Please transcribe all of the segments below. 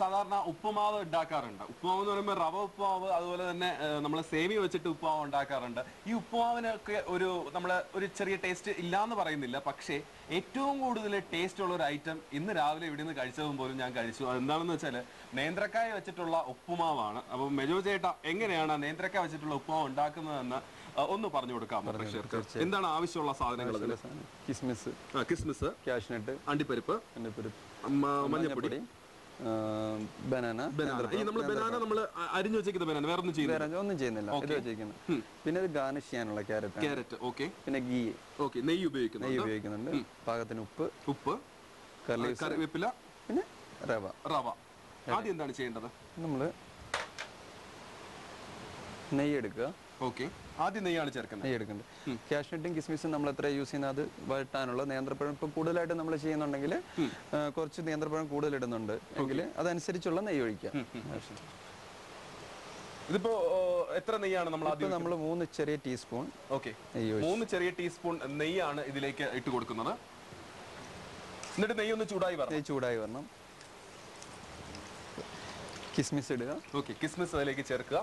സാധാരണ ഉപ്പുമാവ് ഉണ്ടാക്കാറുണ്ട്. ഉപ്പുമാവ് എന്ന് പറയുമ്പോൾ റവ ഉപ്പുമാവ്, അതുപോലെ തന്നെ നമ്മൾ സേമിയ വെച്ചിട്ട് ഉപ്പുമാവ് ഉണ്ടാക്കാറുണ്ട്. ഈ ഉപ്പുമാവിനൊക്കെ ഒരു ചെറിയ ടേസ്റ്റ് ഇല്ലാന്ന് പറയുന്നില്ല, പക്ഷേ ഏറ്റവും കൂടുതൽ ടേസ്റ്റ് ഉള്ള ഒരു ഐറ്റം ഇന്ന് രാവിലെ ഇവിടെ നിന്ന് കഴിച്ചതും പോലും ഞാൻ കഴിച്ചു. അതെന്താണെന്ന് വെച്ചാൽ നേന്ത്രക്കായ വെച്ചിട്ടുള്ള ഉപ്പുമാവാണ്. അപ്പം മെജോ ചേട്ടാ, എങ്ങനെയാണ് നേന്ത്രക്കായ വെച്ചിട്ടുള്ള ഉപ്പുമാവ് ഉണ്ടാക്കുന്നതെന്ന് ഒന്ന് പറഞ്ഞു കൊടുക്കാം. എന്താണ് ആവശ്യമുള്ള സാധനങ്ങൾ? കിസ്മിസ്, കാഷ്നട്ട്, അണ്ടിപ്പരിപ്പ്, മഞ്ഞപ്പൊടി, ബനാന. ബനാന നമ്മൾ അരിഞ്ഞു വെച്ചേക്കുന്ന ബനാന, വേറെ ഒന്നും ചെയ്യുന്നില്ല. പിന്നെ ഇത് ഗാർണിഷ് ചെയ്യാനുള്ള ക്യാരറ്റ്. ഓക്കെ. പിന്നെ ഗീ, നെയ്യ് ഉപയോഗിക്കുന്നുണ്ട്. പാകത്തിന് ഉപ്പ്, കറിവേപ്പില, പിന്നെ റവ. ആദ്യം എന്താണ് ചെയ്യേണ്ടത്? നമ്മള് നെയ്യ് എടുക്കുക. ആദ്യം നെയ്യാണ് ചേർക്കുന്നത്. കാഷ്നട്ടും കിസ്മിസും നമ്മൾ എത്ര യൂസ് ചെയ്യുന്നത് അത് വഴട്ടാനുള്ള. നേന്ത്രപ്പഴം ഇപ്പൊ കൂടുതലായിട്ട് നമ്മൾ ചെയ്യുന്നുണ്ടെങ്കിൽ കുറച്ച് നേന്ത്രപ്പഴം കൂടുതൽ ഇടുന്നുണ്ട് എങ്കിൽ അതനുസരിച്ചുള്ള നെയ്യ് ഒഴിക്കുക. ഇതിപ്പോ എത്ര നെയ്യാണ് നമ്മൾ 3 ചെറിയ ടീസ്പൂൺ 3 ചെറിയ ടീസ്പൂൺ നെയ്യാണ് ഇതിലേക്ക് ഇട്ട് കൊടുക്കുന്നത്. എന്നിട്ട് നെയ്യ് ഒന്ന് ചൂടായി വരണം. കിസ്മിസ് ഇടുക. കിസ്മിസ് അതിലേക്ക് ചേർക്കുക.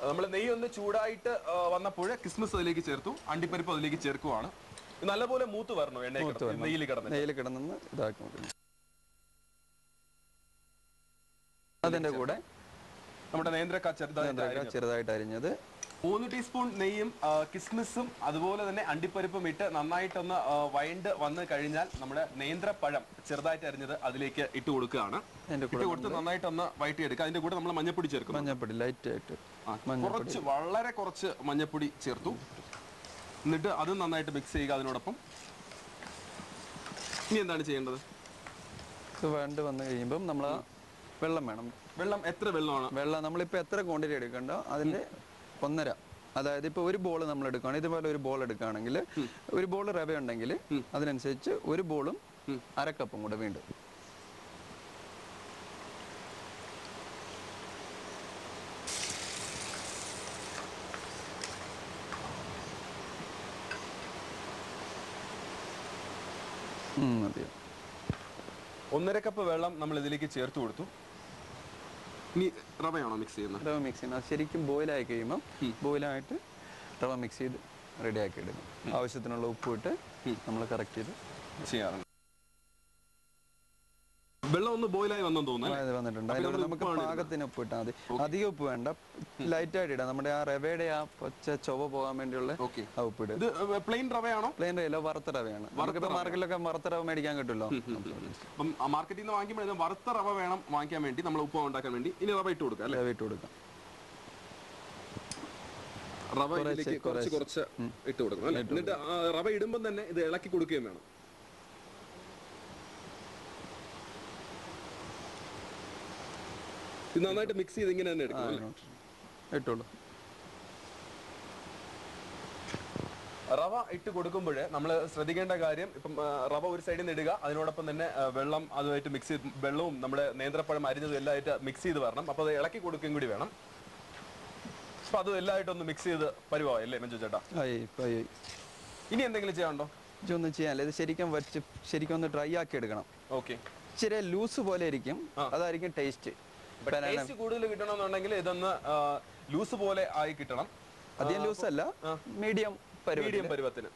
നമ്മൾ നെയ്യ് ഒന്ന് ചൂടായിട്ട് വന്നപ്പോൾ കിസ്മിസ് അതിലേക്ക് ചേർത്തു, അണ്ടിപ്പരിപ്പ് അതിലേക്ക് ചേർക്കുവാണ്. നല്ലപോലെ മൂത്ത് വരണോ? നെയ്യിൽ കിടന്ന് ഇതാക്കും. അതിന്റെ കൂടെ നമ്മുടെ നേന്ത്രക്കായ ചെറുതായിട്ട് അരിഞ്ഞത്, 3 ടീസ്പൂൺ നെയ്യും കിസ്മിസും അതുപോലെ തന്നെ അണ്ടിപ്പരിപ്പും ഇട്ട് നന്നായിട്ടൊന്ന് വഴണ്ട് വന്നു കഴിഞ്ഞാൽ നമ്മുടെ നേന്ത്രപ്പഴം ചെറുതായിട്ട് അരിഞ്ഞത് അതിലേക്ക് ഇട്ട് കൊടുക്കുകയാണ്. കൊടുത്ത് നന്നായിട്ടൊന്ന് വഴറ്റിയെടുക്കുക. അതിന്റെ കൂടെ നമ്മൾ മഞ്ഞപ്പൊടി ചേർക്കും. മഞ്ഞപ്പൊടി ലൈറ്റ് ആയിട്ട് വളരെ കുറച്ച് മഞ്ഞപ്പൊടി ചേർത്തു. എന്നിട്ട് അത് നന്നായിട്ട് മിക്സ് ചെയ്യുക. അതിനോടൊപ്പം ഇനി എന്താണ് ചെയ്യേണ്ടത്? വഴണ്ട് വന്നു കഴിയുമ്പോൾ നമ്മൾ വെള്ളം വേണം. വെള്ളം എത്ര വെള്ളമാണ്? വെള്ളം നമ്മളിപ്പോൾ എത്ര ക്വാണ്ടിറ്റി എടുക്കണ്ടോ അതിന്റെ 1.5. അതായത് ഇപ്പൊ ഒരു ബോൾ നമ്മൾ എടുക്കുകയാണ്, ഇതുപോലെ ഒരു ബോൾ എടുക്കുകയാണെങ്കിൽ, ഒരു ബോൾ റവ ഉണ്ടെങ്കിൽ അതിനനുസരിച്ച് ഒരു ബോളും 1/2 കപ്പും കൂടെ വീണ്ടും. മതിയോ? 1.5 കപ്പ് വെള്ളം നമ്മൾ ഇതിലേക്ക് ചേർത്ത് കൊടുത്തു. ഇനി റവയാണോ മിക്സ് ചെയ്യുന്നത്? റവ മിക്സ് ചെയ്യുന്നത് ശരിക്കും ബോയിലായി കഴിയുമ്പോൾ ബോയിലായിട്ട് റവ മിക്സ് ചെയ്ത് റെഡി ആക്കി എടുക്കും. ആവശ്യത്തിനുള്ള ഉപ്പ് ഇട്ട് നമ്മൾ കറക്റ്റ് ചെയ്ത് ചെയ്യാറുണ്ട്. വെള്ളം ഒന്ന് ബോയിലായി വന്നിട്ടുണ്ട്. അതിലൂടെ നമുക്ക് പാകത്തിന് ഉപ്പ് ഇട്ടാൽ മതി. അധികം ഉപ്പ് വേണ്ട, ലൈറ്റ് ആയിട്ട് ഇടാം. നമ്മുടെ ആ റവയുടെ ആ പച്ച ചൊവ പോകാൻ വേണ്ടിയുള്ള ആ ഉപ്പ് ഇടും. പ്ലെയിൻ റവയാണോ? പ്ലെയിൻ റവയല്ല, വറുത്ത റവയാണ്. നമുക്കിപ്പോ മാർക്കറ്റിലൊക്കെ വറുത്ത റവ മേടിക്കാൻ കിട്ടുമല്ലോ. അപ്പം മാർക്കറ്റിൽ നിന്ന് വാങ്ങിക്കുമ്പോൾ വറുത്ത റവ വേണം വാങ്ങിക്കാൻ വേണ്ടി, നമ്മൾ ഉപ്പ് ഉണ്ടാക്കാൻ വേണ്ടി. ഇനി റവ ഇട്ട് കൊടുക്കാം. റവ ഇട്ട് കൊടുക്കാം. റവ കുറച്ച് ഇട്ട് കൊടുക്കണം. എന്നിട്ട് റവ ഇടുമ്പോൾ തന്നെ ഇത് ഇളക്കി കൊടുക്കുകയും വേണം. ഇത് നന്നായിട്ട് മിക്സ് ചെയ്ത് ഇങ്ങനെ തന്നെ എടുക്കണം. റവ ഇട്ട് കൊടുക്കുമ്പോൾ നമ്മൾ ശ്രദ്ധിക്കേണ്ട കാര്യം, ഇപ്പം റവ ഒരു സൈഡിൽ നിന്ന് ഇടുക, അതിനോടൊപ്പം തന്നെ വെള്ളം അതുമായിട്ട് മിക്സ് ചെയ്ത്, വെള്ളവും നമ്മുടെ നേന്ത്രപ്പഴം അരിഞ്ഞതും എല്ലാമായിട്ട് മിക്സ് ചെയ്ത് വരണം. അപ്പോൾ അത് ഇളക്കി കൊടുക്കുകയും കൂടി വേണം. അപ്പൊ അത് എല്ലായിട്ടൊന്ന് മിക്സ് ചെയ്ത് പരിവായല്ലേ മഞ്ജു ചേട്ടാ? ഇനി എന്തെങ്കിലും ചെയ്യാനുണ്ടോ? ഒന്നും ചെയ്യാനില്ല. ഇത് ശരിക്കും ഒന്ന് ഡ്രൈ ആക്കി എടുക്കണം. ഇച്ചിരി ലൂസ് പോലെ ഇരിക്കും, അതായിരിക്കും ടേസ്റ്റ്. കൂടുതൽ കിട്ടണമെന്നുണ്ടെങ്കിൽ ഇതൊന്ന് ലൂസ് പോലെ ആയി കിട്ടണം. അധികം ലൂസ് അല്ല, മീഡിയം പരുവത്തിന്.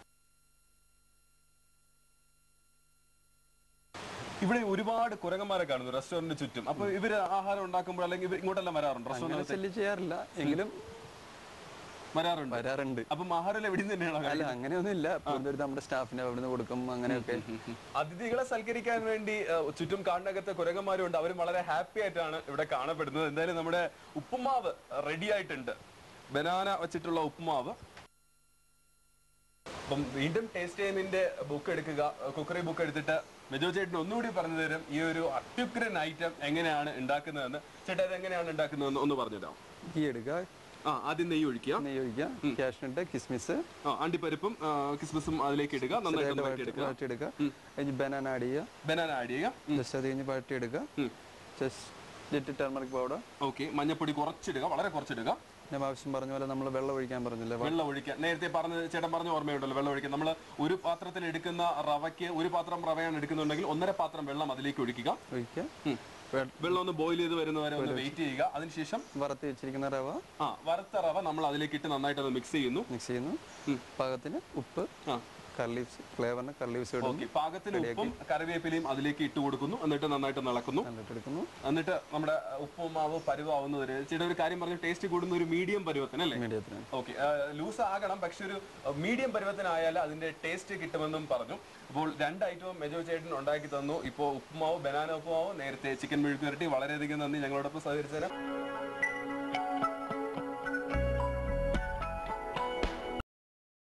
ഇവിടെ ഒരുപാട് കുരങ്ങന്മാരെ കാണുന്നു റെസ്റ്റോറന്റിന് ചുറ്റും. അപ്പൊ ഇവര് ആഹാരം ഉണ്ടാക്കുമ്പോൾ അല്ലെങ്കിൽ ഇങ്ങോട്ടെല്ലാം വരാറുണ്ട്? റെസ്റ്റോറന്റ് ചെയ്യാറില്ല, എങ്കിലും വരാറുണ്ട്. അപ്പം ആഹാരം എവിടെ നിന്ന് തന്നെയാണ്? അല്ല, അങ്ങനെയൊന്നും ഇല്ല. നമ്മുടെ സ്റ്റാഫിനെ അവിടുന്ന് കൊടുക്കും, അങ്ങനെയൊക്കെ. അതിഥികളെ സൽക്കരിക്കാൻ വേണ്ടി ചുറ്റും കാടിനകത്ത് കുരങ്ങന്മാരും ഉണ്ട്. അവരും വളരെ ഹാപ്പി ആയിട്ടാണ് ഇവിടെ കാണപ്പെടുന്നത്. എന്തായാലും നമ്മുടെ ഉപ്പുമാവ് റെഡി ആയിട്ടുണ്ട്. ബനാന വെച്ചിട്ടുള്ള ഉപ്പുമാവ്. അപ്പം വീണ്ടും ടേസ്റ്റ് ടൈമിന്റെ ബുക്ക് എടുക്കുക, കുക്കറി ബുക്ക് എടുത്തിട്ട് മെജോ ചേട്ടൻ ഒന്നുകൂടി പറഞ്ഞു തരും ഈ ഒരു അത്യുഗ്രൻ ഐറ്റം എങ്ങനെയാണ് ഉണ്ടാക്കുന്നതെന്ന്. ചേട്ടാ, ഇത് എങ്ങനെയാണ് ഉണ്ടാക്കുന്നതെന്ന് ഒന്ന് പറഞ്ഞു തരാം. ഗീ എടുക്കുക. ആദ്യം നെയ്യ് ഒഴിക്കുക. കാഷ്നട്ട്, കിസ്മിസ്, അണ്ടിപ്പരിപ്പും കിസ്മിസും അതിലേക്ക് ഇടുക. നന്നായിട്ട് വഴറ്റിയെടുക്കുക. ബനാന ആഡ് ചെയ്യുക. ജസ്റ്റ് അത് കഴിഞ്ഞ് വഴറ്റിയെടുക്കുക. Just turmeric powder. മഞ്ഞപ്പൊടി കുറച്ചിടുക, വളരെ കുറച്ചിടുക. ഞാൻ ആവശ്യം പറഞ്ഞ പോലെ നമ്മൾ വെള്ളം ഒഴിക്കാൻ പറഞ്ഞില്ല. വെള്ളം ഒഴിക്കാൻ നേരത്തെ ചേട്ടൻ പറഞ്ഞ ഓർമ്മയുണ്ടല്ലോ, വെള്ളം ഒഴിക്കാൻ. നമ്മൾ ഒരു പാത്രത്തിൽ എടുക്കുന്ന റവയ്ക്ക്, ഒരു പാത്രം റവയാണ് എടുക്കുന്നുണ്ടെങ്കിൽ 1.5 പാത്രം വെള്ളം അതിലേക്ക് ഒഴിക്കുക. വെള്ളം ഒന്ന് ബോയിൽ ചെയ്ത് വരുന്നവരെ ഒന്ന് വെയിറ്റ് ചെയ്യുക. അതിനുശേഷം വറുത്ത് വെച്ചിരിക്കുന്ന റവ, വറുത്ത റവ നമ്മൾ അതിലേക്ക് ഇട്ട് നന്നായിട്ട് അത് മിക്സ് ചെയ്യുന്നു. പാകത്തിന് ഉപ്പ്, കറി ലീവ്സ്, ഫ്ലേവറിന് കറി ലീവ്സ് ഇടുന്നു. പാകത്തിന് ഉപ്പും കറിവേപ്പിലയും അതിലേക്ക് ഇട്ട് കൊടുക്കുന്നു. എന്നിട്ട് നന്നായിട്ട് ഇളക്കുന്നു. എന്നിട്ട് നമ്മുടെ ഉപ്പുമാവ് പരുവാവുന്നവര് ചേട്ടാ ഒരു കാര്യം പറഞ്ഞു, ടേസ്റ്റ് കൂടുന്ന ഒരു മീഡിയം പരുവത്തിന് അല്ലേ? ഓക്കെ, ലൂസ് ആകണം, പക്ഷെ ഒരു മീഡിയം പരുവത്തിനായാൽ അതിന്റെ ടേസ്റ്റ് കിട്ടുമെന്നും പറഞ്ഞു. അപ്പോൾ 2 ഐറ്റവും മെജോ ചേട്ടൻ ഉണ്ടാക്കി തന്നു. ഇപ്പോൾ ഉപ്പുമാവ്, ബനാന ഉപ്പുമാവ്, നേരത്തെ ചിക്കൻ മെഴുക്കുവരട്ടി. വളരെയധികം നന്ദി ഞങ്ങളോടൊപ്പം സഹകരിച്ചതിന്.